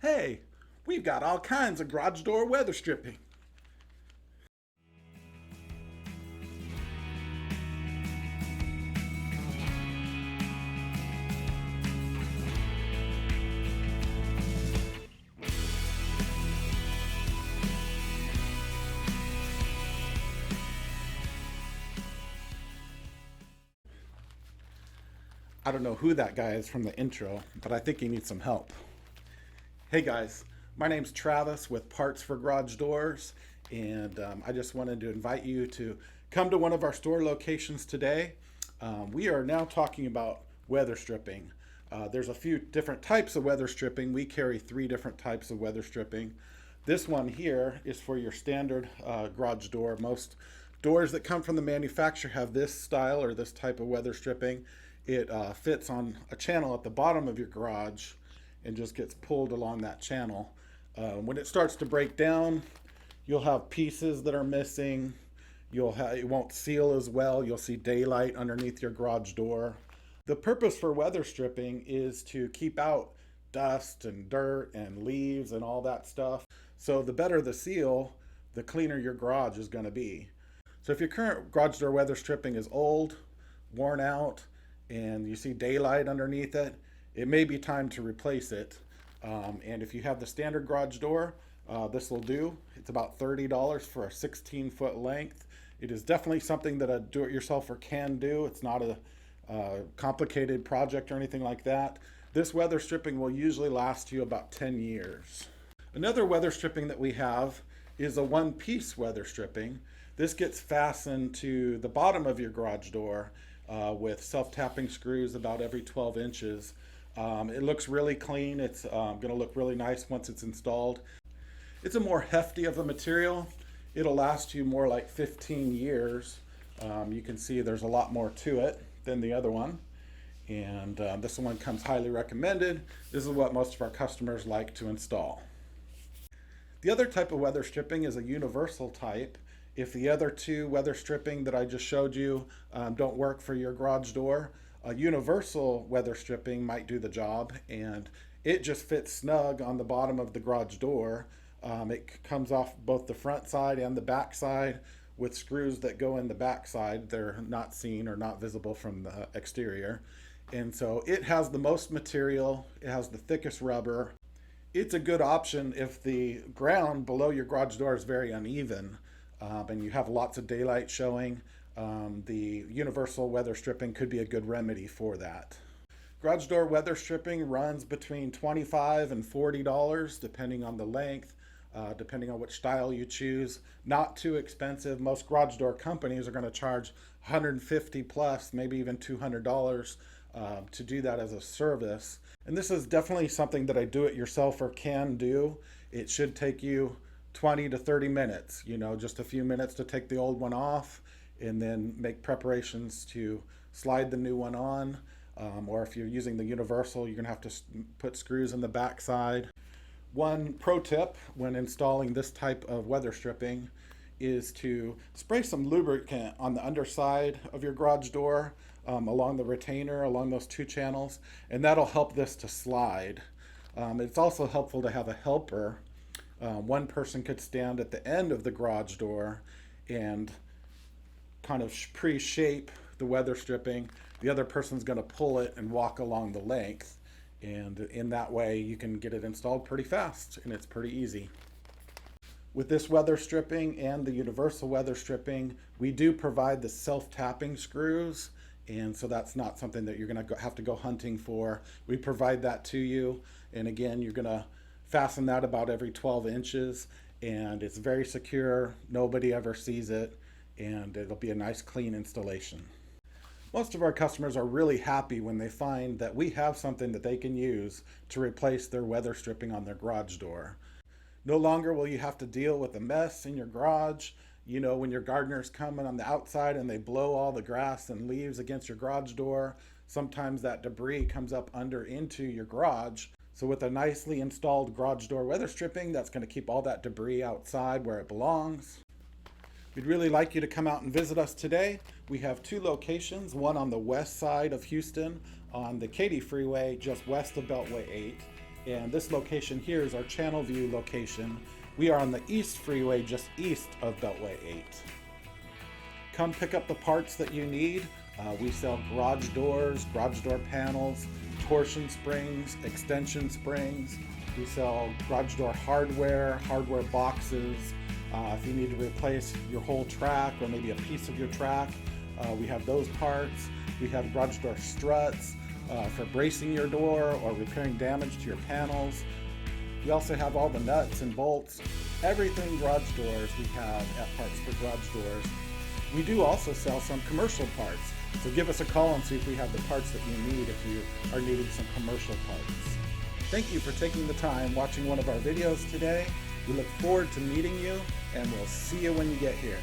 Hey, we've got all kinds of garage door weather stripping. I don't know who that guy is from the intro, but I think he needs some help. Hey guys, my name's Travis with Parts for Garage Doors, and I just wanted to invite you to come to one of our store locations today. We are now talking about weather stripping. There's a few different types of weather stripping. We carry 3 different types of weather stripping. This one here is for your standard garage door. Most doors that come from the manufacturer have this style or this type of weather stripping. It fits on a channel at the bottom of your garage and just gets pulled along that channel. When it starts to break down, you'll have pieces that are missing. It won't seal as well. You'll see daylight underneath your garage door. The purpose for weather stripping is to keep out dust and dirt and leaves and all that stuff. So the better the seal, the cleaner your garage is going to be. So if your current garage door weather stripping is old, worn out, and you see daylight underneath it, it may be time to replace it. And if you have the standard garage door, this will do. It's about $30 for a 16-foot length. It is definitely something that a do-it-yourselfer can do. It's not a complicated project or anything like that. This weather stripping will usually last you about 10 years. Another weather stripping that we have is a one-piece weather stripping. This gets fastened to the bottom of your garage door with self-tapping screws about every 12 inches. It looks really clean. It's going to look really nice once it's installed. It's a more hefty of a material. It'll last you more like 15 years. You can see there's a lot more to it than the other one. And this one comes highly recommended. This is what most of our customers like to install. The other type of weather stripping is a universal type. If the other 2 weather stripping that I just showed you don't work for your garage door, a universal weather stripping might do the job, and it just fits snug on the bottom of the garage door. It comes off both the front side and the back side with screws that go in the back side. They're not seen or not visible from the exterior. And so it has the most material, it has the thickest rubber. It's a good option if the ground below your garage door is very uneven and you have lots of daylight showing. The universal weather stripping could be a good remedy for that. Garage door weather stripping runs between $25 and $40 depending on the length, depending on which style you choose. Not too expensive. Most garage door companies are going to charge $150 plus, maybe even $200 to do that as a service. And this is definitely something that a do-it-yourselfer can do. It should take you 20 to 30 minutes, just a few minutes to take the old one off and then make preparations to slide the new one on. Or if you're using the universal, you're gonna have to put screws in the back side. One pro tip when installing this type of weather stripping is to spray some lubricant on the underside of your garage door, along the retainer, along those 2 channels, and that'll help this to slide. It's also helpful to have a helper. One person could stand at the end of the garage door and kind of pre-shape the weather stripping. The other person's going to pull it and walk along the length, and in that way you can get it installed pretty fast, and it's pretty easy. With this weather stripping and the universal weather stripping, we do provide the self-tapping screws, and so that's not something that you're going to have to go hunting for. We provide that to you, and again, you're going to fasten that about every 12 inches, and it's very secure. Nobody ever sees it, and it'll be a nice clean installation. Most of our customers are really happy when they find that we have something that they can use to replace their weather stripping on their garage door. No longer will you have to deal with a mess in your garage. When your gardeners come in on the outside and they blow all the grass and leaves against your garage door, sometimes that debris comes up under into your garage. So with a nicely installed garage door weather stripping, that's going to keep all that debris outside where it belongs. We'd really like you to come out and visit us today. We have 2 locations, one on the west side of Houston on the Katy Freeway just west of Beltway 8, And this location here is our Channelview location. We are on the East Freeway, just east of Beltway 8. Come pick up the parts that you need. We sell garage door panels, torsion springs, extension springs. We sell garage door hardware boxes. If you need to replace your whole track or maybe a piece of your track, we have those parts. We have garage door struts for bracing your door or repairing damage to your panels. We also have all the nuts and bolts, everything garage doors we have at Parts for Garage Doors. We do also sell some commercial parts, so give us a call and see if we have the parts that you need if you are needing some commercial parts. Thank you for taking the time watching one of our videos today. We look forward to meeting you, and we'll see you when you get here.